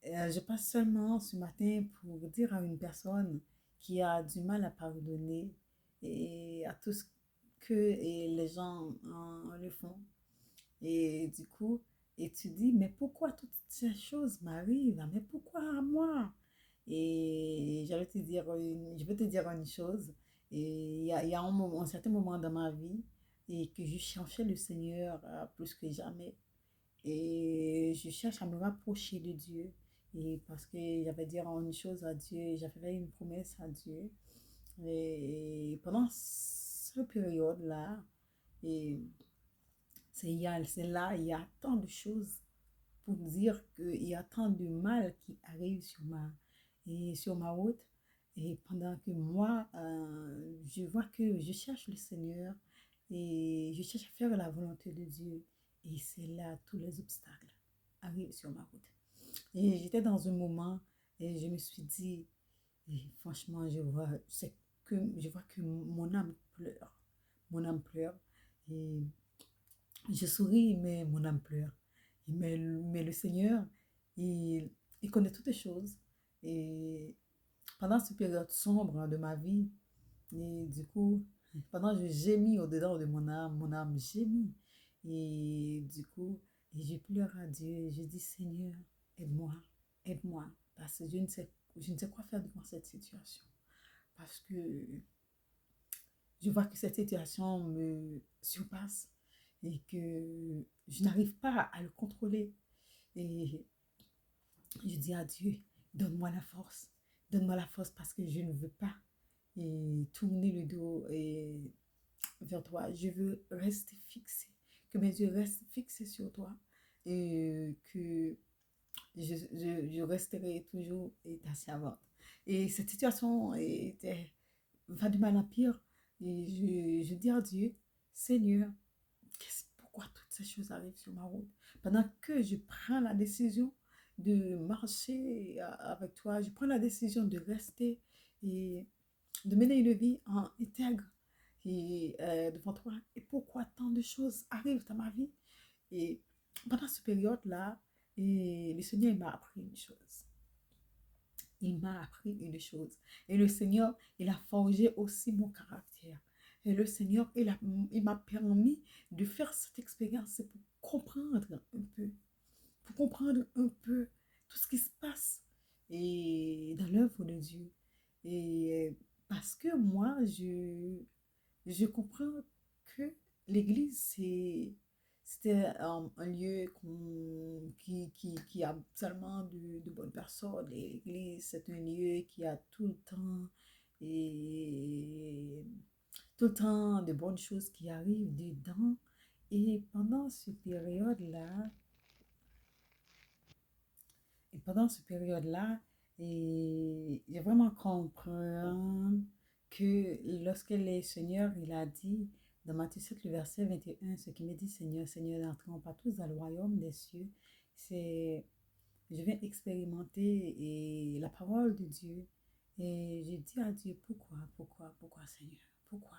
Je passe seulement ce matin pour dire à une personne qui a du mal à pardonner et à tout ce que et les gens le font. Et du coup, et tu dis, mais pourquoi toutes ces choses m'arrivent? Mais pourquoi à moi? Et je vais te dire une chose. Et il y a un certain moment dans ma vie et que je cherchais le Seigneur plus que jamais. Et je cherche à me rapprocher de Dieu. Et parce que j'avais dit une chose à Dieu, j'avais fait une promesse à Dieu. Et pendant cette période-là, et c'est là, il y a tant de choses pour dire qu'il y a tant de mal qui arrive sur ma route. Et pendant que moi, je vois que je cherche le Seigneur et je cherche à faire la volonté de Dieu. Et c'est là tous les obstacles arrivent sur ma route. Et j'étais dans un moment et je me suis dit, et franchement, je vois que mon âme pleure. Mon âme pleure. Et je souris, mais mon âme pleure. Mais le Seigneur, il, il connaît toutes les choses. Et pendant cette période sombre de ma vie, et du coup, pendant que je gémis au-dedans de mon âme gémit. Et du coup, et je pleure à Dieu. Et je dis, Seigneur, aide-moi, aide-moi. Parce que je ne sais quoi faire devant cette situation. Parce que je vois que cette situation me surpasse et que je n'arrive pas à le contrôler. Et je dis à Dieu, donne-moi la force parce que je ne veux pas tourner le dos vers toi. Je veux rester fixé, que mes yeux restent fixés sur toi et que je resterai toujours ta servante. Et cette situation va du mal en pire. Et je dis à Dieu, Seigneur, pourquoi toutes ces choses arrivent sur ma route? Pendant que je prends la décision de marcher avec toi, je prends la décision de rester et de mener une vie en intègre devant toi. Et pourquoi tant de choses arrivent dans ma vie? Et pendant cette période-là, et le Seigneur m'a appris une chose. Il m'a appris une chose. Et le Seigneur, il a forgé aussi mon caractère. Et le Seigneur, il m'a permis de faire cette expérience pour comprendre un peu, pour comprendre un peu tout ce qui se passe et dans l'œuvre de Dieu. Et parce que moi, je comprends que l'Église, c'était un lieu qui a seulement de bonnes personnes. L'Église, c'est un lieu qui a et tout le temps de bonnes choses qui arrivent dedans. Et pendant cette période-là, et j'ai vraiment compris que lorsque le Seigneur, il a dit dans Matthieu 7, le verset 21, ce qui me dit Seigneur, Seigneur, n'entrons pas tous dans le royaume des cieux, c'est, je viens expérimenter la parole de Dieu. Et j'ai dit à Dieu, pourquoi Seigneur, pourquoi?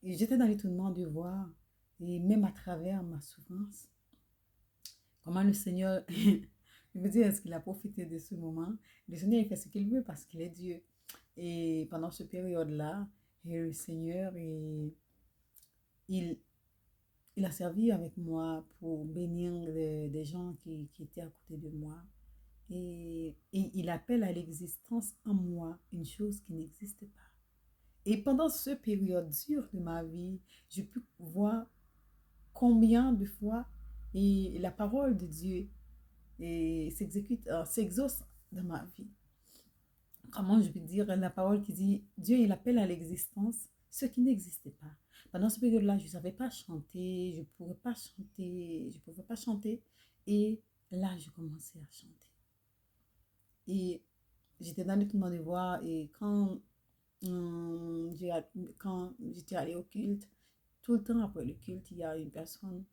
J'étais dans l'étonnement de voir, et même à travers ma souffrance, comment le Seigneur, je veux dire, est-ce qu'il a profité de ce moment? Le Seigneur, il fait ce qu'il veut parce qu'il est Dieu. Et pendant cette période-là, et le Seigneur, il, il a servi avec moi pour bénir des gens qui étaient à côté de moi. Et il appelle à l'existence en moi une chose qui n'existe pas. Et pendant cette période dure de ma vie, j'ai pu voir combien de fois la parole de Dieu s'exauce dans ma vie. Comment je peux dire la parole qui dit Dieu, il appelle à l'existence ce qui n'existait pas. Pendant cette période-là, je ne savais pas chanter, je ne pouvais pas chanter. Et là, je commençais à chanter. Et j'étais dans le tournoi de voix et quand j'étais allée au culte, tout le temps après le culte, il y a une personne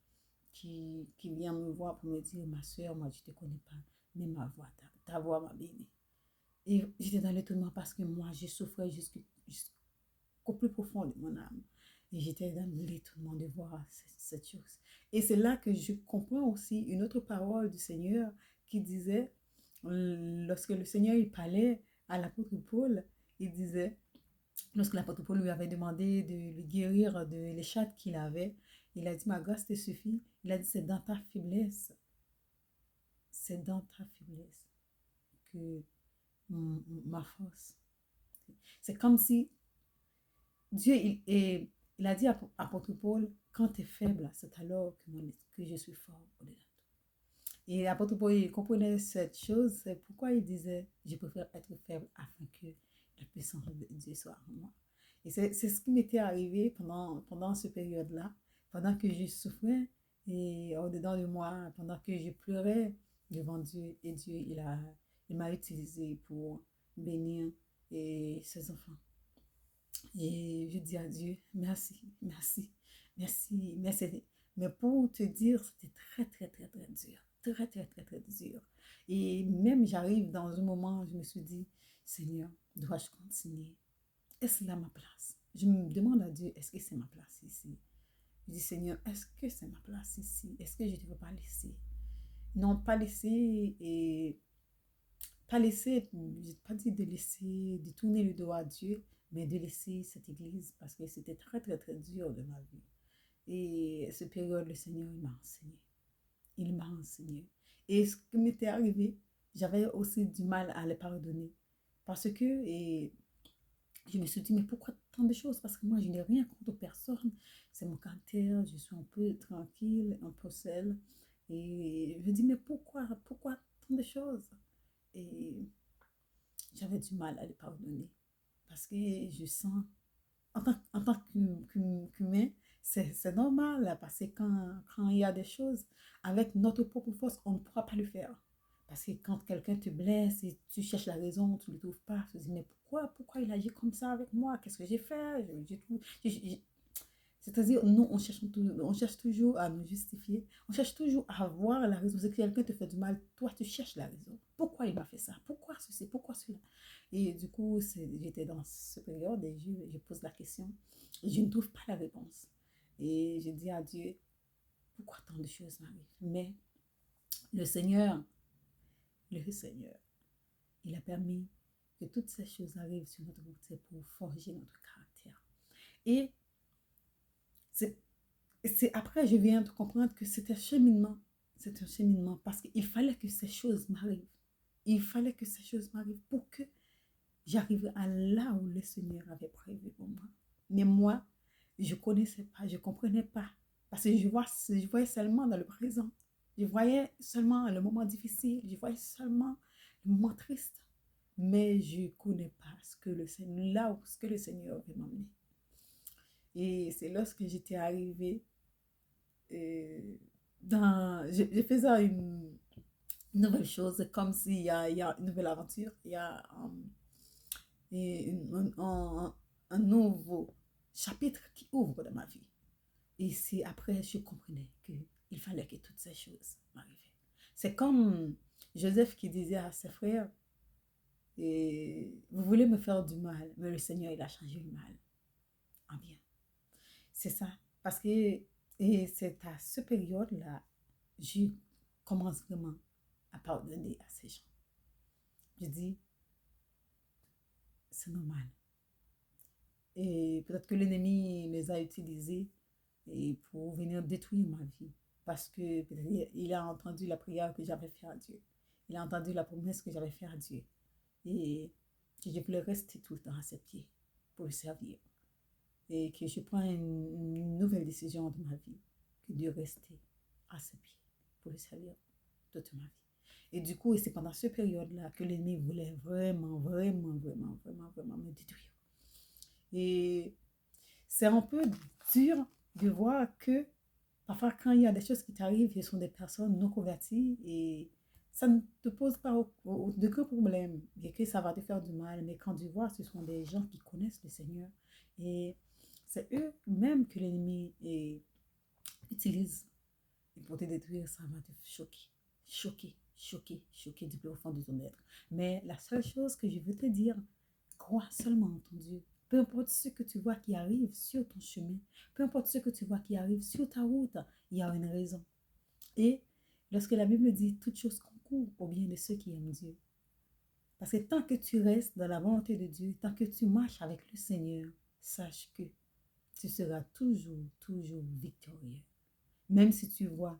qui vient me voir pour me dire, ma soeur, moi je ne te connais pas, mais ta voix m'a béni. Et j'étais dans l'étonnement parce que moi, je souffrais jusqu'au plus profond de mon âme. Et j'étais dans l'étonnement de voir cette chose. Et c'est là que je comprends aussi une autre parole du Seigneur qui disait, lorsque le Seigneur il parlait à l'apôtre Paul, il disait, lorsque l'apôtre Paul lui avait demandé de lui guérir de l'échatte qu'il avait, il a dit, ma grâce te suffit. Il a dit, c'est dans ta faiblesse, c'est dans ta faiblesse que ma force. C'est comme si Dieu, il a dit à apôtre Paul, quand tu es faible, c'est alors que je suis fort au-delà de toi. Et l'apôtre Paul, il comprenait cette chose, c'est pourquoi il disait, je préfère être faible afin que la puissance de Dieu soit en moi. Et c'est ce qui m'était arrivé pendant cette période-là, pendant que je souffrais et au-dedans de moi, pendant que je pleurais devant Dieu. Et Dieu, il m'a utilisé pour bénir ses enfants. Et je dis à Dieu, merci, merci, merci, merci. Mais pour te dire, c'était très, très, très, très dur. Très, très, très, très dur. Et même j'arrive dans un moment où je me suis dit, Seigneur, dois-je continuer? Est-ce là ma place? Je me demande à Dieu, est-ce que c'est ma place ici? Je dis, Seigneur, est-ce que c'est ma place ici? Est-ce que je ne te veux pas laisser? Non, pas laisser et pas laisser, je n'ai pas dit de laisser, de tourner le dos à Dieu, mais de laisser cette église parce que c'était très, très, très dur de ma vie. Et cette période, le Seigneur, il m'a enseigné. Il m'a enseigné. Et ce qui m'était arrivé, j'avais aussi du mal à les pardonner. Parce que je me suis dit, mais pourquoi tant de choses? Parce que moi, je n'ai rien contre personne. C'est mon caractère, je suis un peu tranquille, un peu seule. Et je me dis, mais pourquoi tant de choses? Et j'avais du mal à les pardonner. Parce que je sens, en tant qu'humain, c'est normal, là, parce que quand il y a des choses, avec notre propre force, on ne pourra pas le faire. Parce que quand quelqu'un te blesse et tu cherches la raison, tu ne le trouves pas, tu te dis, mais pourquoi il agit comme ça avec moi? Qu'est-ce que j'ai fait? C'est-à-dire, nous, on cherche toujours à nous justifier. On cherche toujours à avoir la raison. C'est que quelqu'un te fait du mal, toi, tu cherches la raison. Pourquoi il m'a fait ça? Pourquoi ceci? Pourquoi cela? Et du coup, j'étais dans cette période et je pose la question. Et je ne trouve pas la réponse. Et je dis à Dieu, pourquoi tant de choses m'arrivent? Mais le Seigneur, le Seigneur, il a permis que toutes ces choses arrivent sur notre route, c'est pour forger notre caractère. Et c'est après, je viens de comprendre que c'est un cheminement. C'est un cheminement parce qu'il fallait que ces choses m'arrivent. Il fallait que ces choses m'arrivent pour que j'arrive à là où le Seigneur avait prévu pour moi. Mais moi, je ne connaissais pas, je ne comprenais pas. Parce que je voyais seulement dans le présent. Je voyais seulement le moment difficile. Je voyais seulement le moment triste. Mais je ne connais pas là où ce que le Seigneur veut m'emmener. Et c'est lorsque j'étais arrivée je faisais une nouvelle chose, comme s'il y a une nouvelle aventure, il y a un nouveau chapitre qui ouvre dans ma vie. Et c'est après, je comprenais qu'il fallait que toutes ces choses m'arrivaient. C'est comme Joseph qui disait à ses frères, vous voulez me faire du mal, mais le Seigneur, il a changé le mal en bien. C'est ça. Parce que, et c'est à cette période-là, je commence vraiment à pardonner à ces gens. Je dis, c'est normal. Et peut-être que l'ennemi les a utilisés pour venir détruire ma vie. Parce que il a entendu la prière que j'avais faite à Dieu. Il a entendu la promesse que j'avais faite à Dieu. Et que je voulais rester tout le temps à ses pieds pour le servir. Et que je prends une nouvelle décision de ma vie que de rester à ses pieds pour le servir toute ma vie. Et du coup, c'est pendant cette période-là que l'ennemi voulait vraiment, vraiment, vraiment, vraiment, vraiment me détruire. Et c'est un peu dur de voir que parfois quand il y a des choses qui t'arrivent, ce sont des personnes non converties et ça ne te pose pas de grands problèmes, et que ça va te faire du mal, mais quand tu vois, ce sont des gens qui connaissent le Seigneur et c'est eux-mêmes que l'ennemi utilise pour te détruire, ça va te choquer, choquer, choquer, choquer du plus profond de ton être. Mais la seule chose que je veux te dire, crois seulement en ton Dieu. Peu importe ce que tu vois qui arrive sur ton chemin, peu importe ce que tu vois qui arrive sur ta route, il y a une raison. Et lorsque la Bible dit toutes choses concourent au bien de ceux qui aiment Dieu. Parce que tant que tu restes dans la volonté de Dieu, tant que tu marches avec le Seigneur, sache que tu seras toujours, toujours victorieux. Même si tu vois,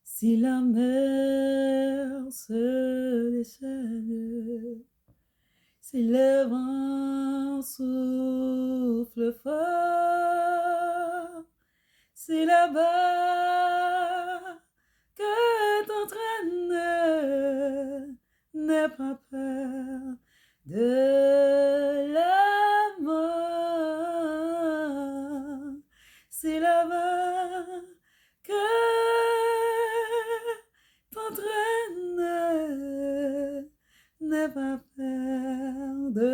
si la mer se déchaîne, si le vent souffle fort, si la barque t'entraîne, n'aie pas peur de la mort. Si la barque t'entraîne, n'aie pas peur de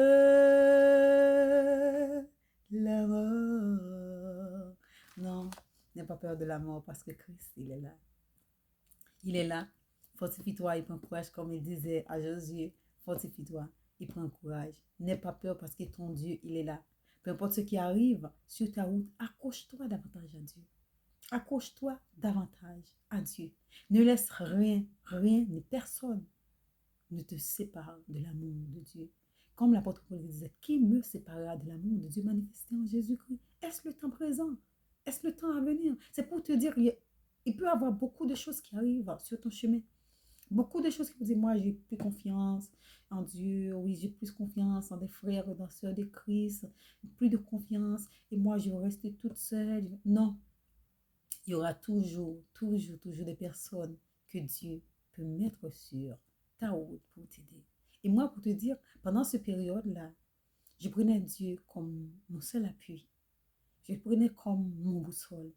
la mort. Non, n'aie pas peur de la mort parce que Christ, il est là. Il est là. Fortifie-toi, il prend courage, comme il disait à Josué. Fortifie-toi, il prend courage. N'aie pas peur parce que ton Dieu, il est là. Peu importe ce qui arrive sur ta route, accroche-toi davantage à Dieu. Accroche-toi davantage à Dieu. Ne laisse rien, rien ni personne ne te sépare de l'amour de Dieu. Comme l'apôtre Paul disait, qui me séparera de l'amour de Dieu manifesté en Jésus-Christ? Est-ce le temps présent? Est-ce le temps à venir? C'est pour te dire, il peut y avoir beaucoup de choses qui arrivent sur ton chemin. Beaucoup de choses qui vous disent, moi, j'ai plus confiance en Dieu. Oui, j'ai plus confiance en des frères et des sœurs de Christ. Plus de confiance. Et moi, je vais rester toute seule. Non. Il y aura toujours, toujours, toujours des personnes que Dieu peut mettre sur ta route pour t'aider. Et moi, pour te dire, pendant cette période-là, je prenais Dieu comme mon seul appui. Je le prenais comme mon boussole.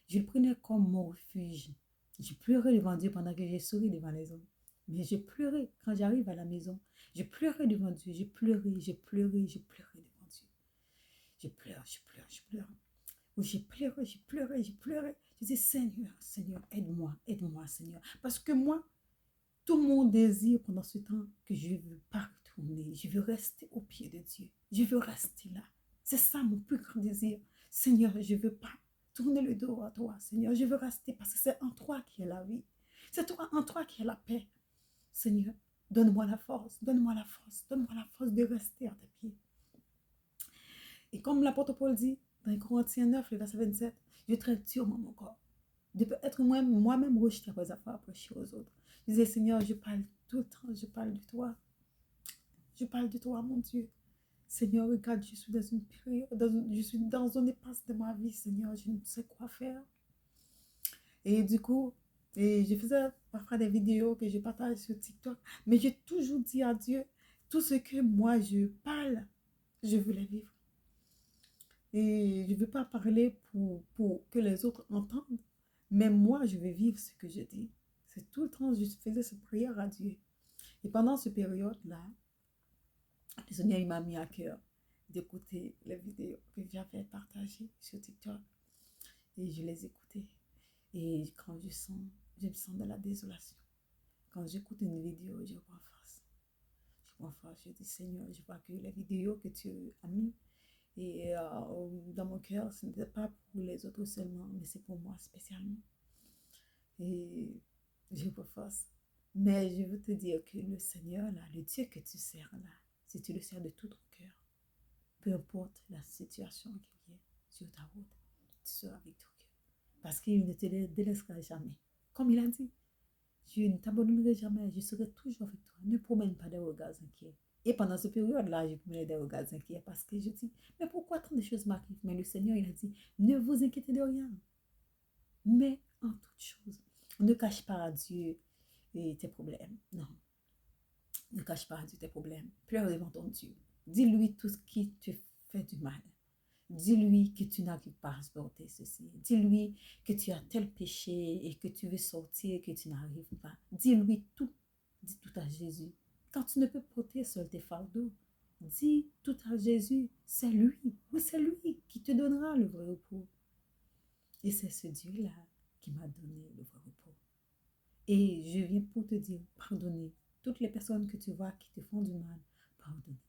Je le prenais comme mon refuge. Je pleurais devant Dieu pendant que j'ai souri devant les hommes. Mais je pleurais quand j'arrive à la maison. Je pleurais devant Dieu. Je pleurais, je pleurais, je pleurais devant Dieu. Je pleure, je pleure, je pleure. Oui, j'ai pleuré, j'ai pleuré, j'ai pleuré. Je dis, Seigneur, Seigneur, aide-moi, Seigneur. Parce que moi, tout mon désir pendant ce temps, que je ne veux pas retourner. Je veux rester au pied de Dieu. Je veux rester là. C'est ça mon plus grand désir. Seigneur, je ne veux pas tourner le dos à toi, Seigneur. Je veux rester parce que c'est en toi qui est la vie. C'est toi, en toi qui est la paix. Seigneur, donne-moi la force, donne-moi la force, donne-moi la force de rester à tes pieds. Et comme l'apôtre Paul dit dans Corinthiens 9, le verset 27, je traite durement mon corps. De peut être moi-même rejeté après avoir prêché aux autres. Je disais, Seigneur, je parle tout le temps, je parle de toi. Je parle de toi, mon Dieu. Seigneur, regarde, je suis dans une période, je suis dans un espace de ma vie, Seigneur, je ne sais quoi faire. Et du coup, je faisais parfois des vidéos que je partage sur TikTok, mais j'ai toujours dit à Dieu, tout ce que moi je parle, je veux le vivre. Et je ne veux pas parler pour que les autres entendent, mais moi, je veux vivre ce que je dis. C'est tout le temps, je faisais cette prière à Dieu. Et pendant cette période-là, le Seigneur, il m'a mis à cœur d'écouter les vidéos que j'avais partagées sur TikTok. Et je les écoutais. Et quand je me sens de la désolation. Quand j'écoute une vidéo, je prends force. Je prends force. Je dis, Seigneur, je vois que les vidéos que tu as mis et dans mon cœur, ce n'était pas pour les autres seulement, mais c'est pour moi spécialement. Et je prends force. Mais je veux te dire que le Seigneur, là, le Dieu que tu sers là, si tu le sers de tout ton cœur, peu importe la situation qui vient sur ta route, tu seras victorieux. Parce qu'il ne te délaissera jamais. Comme il a dit, je ne t'abandonnerai jamais, je serai toujours avec toi. Ne promène pas des regards inquiets. Et pendant cette période-là, je promenais des regards inquiets parce que je dis, mais pourquoi tant de choses m'arrivent? Mais le Seigneur, il a dit, ne vous inquiétez de rien. Mais en toute chose, ne cache pas à Dieu tes problèmes. Non, ne cache pas à Dieu tes problèmes. Pleure devant ton Dieu. Dis-lui tout ce qui te fait du mal. Dis-lui que tu n'arrives pas à supporter ceci. Dis-lui que tu as tel péché et que tu veux sortir et que tu n'arrives pas. Dis-lui tout. Dis tout à Jésus. Quand tu ne peux porter seul tes fardeaux, dis tout à Jésus. C'est lui. Oui, c'est lui qui te donnera le vrai repos. Et c'est ce Dieu-là qui m'a donné le vrai repos. Et je viens pour te dire, pardonnez toutes les personnes que tu vois qui te font du mal. Pardonnez.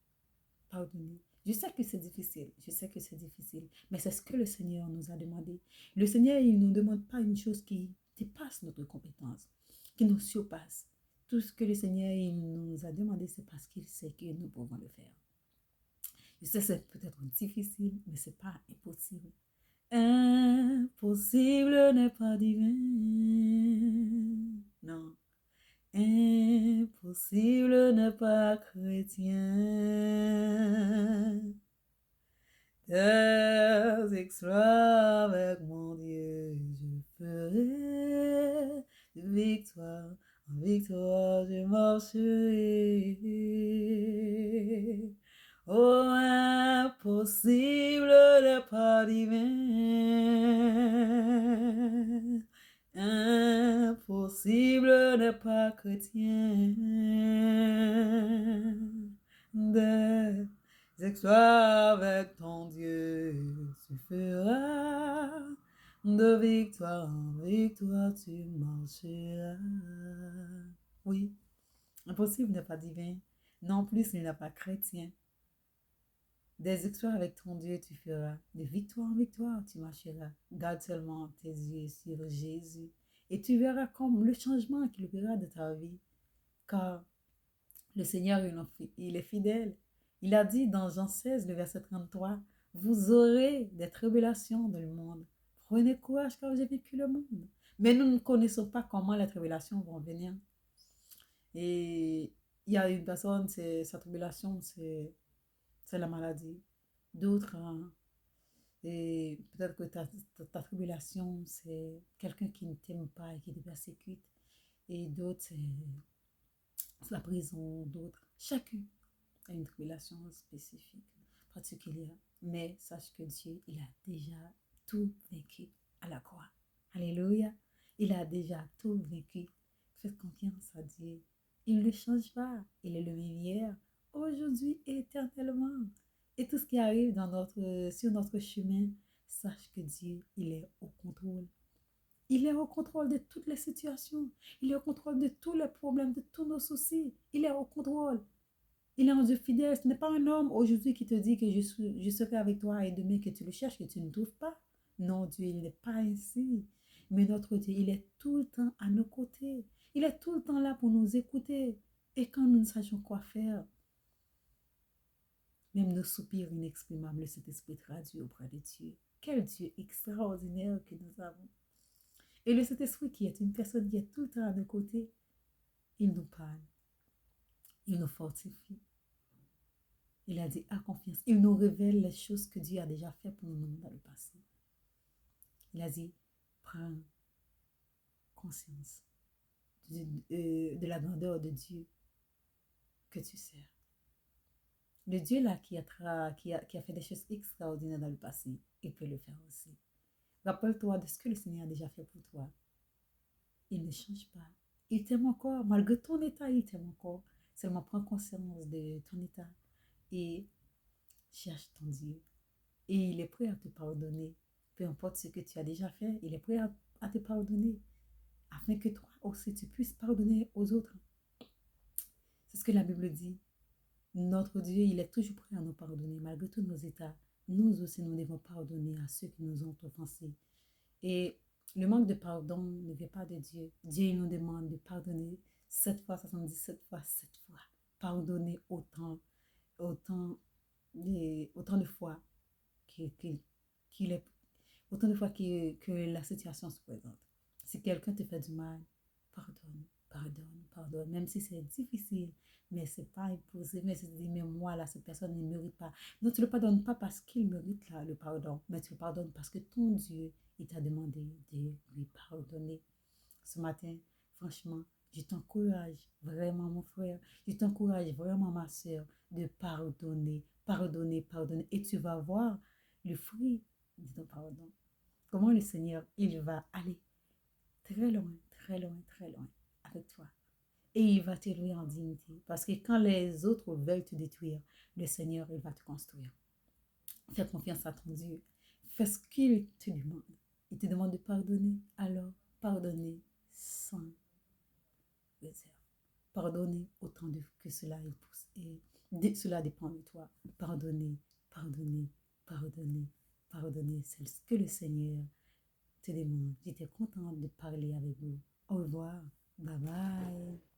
Pardonnez. Je sais que c'est difficile, je sais que c'est difficile, mais c'est ce que le Seigneur nous a demandé. Le Seigneur, il ne nous demande pas une chose qui dépasse notre compétence, qui nous surpasse. Tout ce que le Seigneur il nous a demandé, c'est parce qu'il sait que nous pouvons le faire. Je sais, c'est peut-être difficile, mais ce n'est pas impossible. Impossible n'est pas divin. Non. Impossible n'est pas chrétien. Des exploits avec mon Dieu, je ferai de victoire en victoire, je marcherai. Oh, impossible n'est pas divin. Impossible n'est pas chrétien. Des exploits avec ton Dieu, tu feras. De victoire en victoire, tu marcheras. Oui, impossible n'est pas divin. Non plus, il n'est pas chrétien. Des exploits avec ton Dieu, tu feras. De victoire en victoire, tu marcheras. Garde seulement tes yeux sur Jésus. Et tu verras comme le changement qu'il verra de ta vie. Car le Seigneur, il est fidèle. Il a dit dans Jean 16, le verset 33, vous aurez des tribulations dans le monde. Prenez courage car j'ai vécu le monde. Mais nous ne connaissons pas comment les tribulations vont venir. Et il y a une personne, sa tribulation, c'est la maladie. D'autres, hein, et peut-être que ta tribulation, c'est quelqu'un qui ne t'aime pas et qui te persécute. Et d'autres, c'est la prison, d'autres. Chacun a une tribulation spécifique, particulière. Mais sache que Dieu, il a déjà tout vaincu à la croix. Alléluia. Il a déjà tout vaincu. Faites confiance à Dieu. Il ne change pas. Il est le même hier, aujourd'hui et éternellement. Et tout ce qui arrive sur notre chemin, sache que Dieu, il est au contrôle. Il est au contrôle de toutes les situations. Il est au contrôle de tous les problèmes, de tous nos soucis. Il est au contrôle. Il est un Dieu fidèle. Ce n'est pas un homme aujourd'hui qui te dit que je serai avec toi et demain que tu le cherches, que tu ne trouves pas. Non, Dieu, il n'est pas ainsi. Mais notre Dieu, il est tout le temps à nos côtés. Il est tout le temps là pour nous écouter. Et quand nous ne sachions quoi faire, même nos soupirs inexprimables, le Saint-Esprit traduit auprès de Dieu. Quel Dieu extraordinaire que nous avons. Et le Saint-Esprit qui est une personne qui est tout le temps à nos côtés, il nous parle. Il nous fortifie. Il a dit, à confiance. Il nous révèle les choses que Dieu a déjà fait pour nous dans le passé. Il a dit, prends conscience de la grandeur de Dieu que tu sers. Le Dieu là qui a fait des choses extraordinaires dans le passé, il peut le faire aussi. Rappelle-toi de ce que le Seigneur a déjà fait pour toi. Il ne change pas. Il t'aime encore. Malgré ton état, il t'aime encore. Seulement prends conscience de ton état et cherche ton Dieu. Et il est prêt à te pardonner. Peu importe ce que tu as déjà fait, il est prêt à te pardonner. Afin que toi aussi, tu puisses pardonner aux autres. C'est ce que la Bible dit. Notre Dieu, il est toujours prêt à nous pardonner. Malgré tous nos états, nous aussi, nous devons pardonner à ceux qui nous ont offensés. Et le manque de pardon ne vient pas de Dieu. Dieu il nous demande de pardonner 7 fois, 77 fois, 7 fois. Pardonner autant de fois qu'il est, autant de fois que la situation se présente. Si quelqu'un te fait du mal, pardonne, pardonne, pardonne. Même si c'est difficile, mais c'est pas impossible. Mais tu te dis, mais moi, là, cette personne ne mérite pas. Non, tu ne le pardonnes pas parce qu'il mérite là, le pardon, mais tu le pardonnes parce que ton Dieu, il t'a demandé de lui pardonner. Ce matin, franchement, je t'encourage vraiment, mon frère. Je t'encourage vraiment, ma soeur, de pardonner, pardonner, pardonner. Et tu vas voir le fruit de ton pardon. Comment le Seigneur, il va aller très loin, très loin, très loin avec toi. Et il va t'élever en dignité. Parce que quand les autres veulent te détruire, le Seigneur, il va te construire. Fais confiance à ton Dieu. Fais ce qu'il te demande. Il te demande de pardonner. Alors, pardonnez sans réserve. Pardonnez autant que cela cela dépend de toi. Pardonnez pardonner, pardonner, pardonner. C'est ce que le Seigneur te demande. J'étais contente de parler avec vous. Au revoir. Bye bye.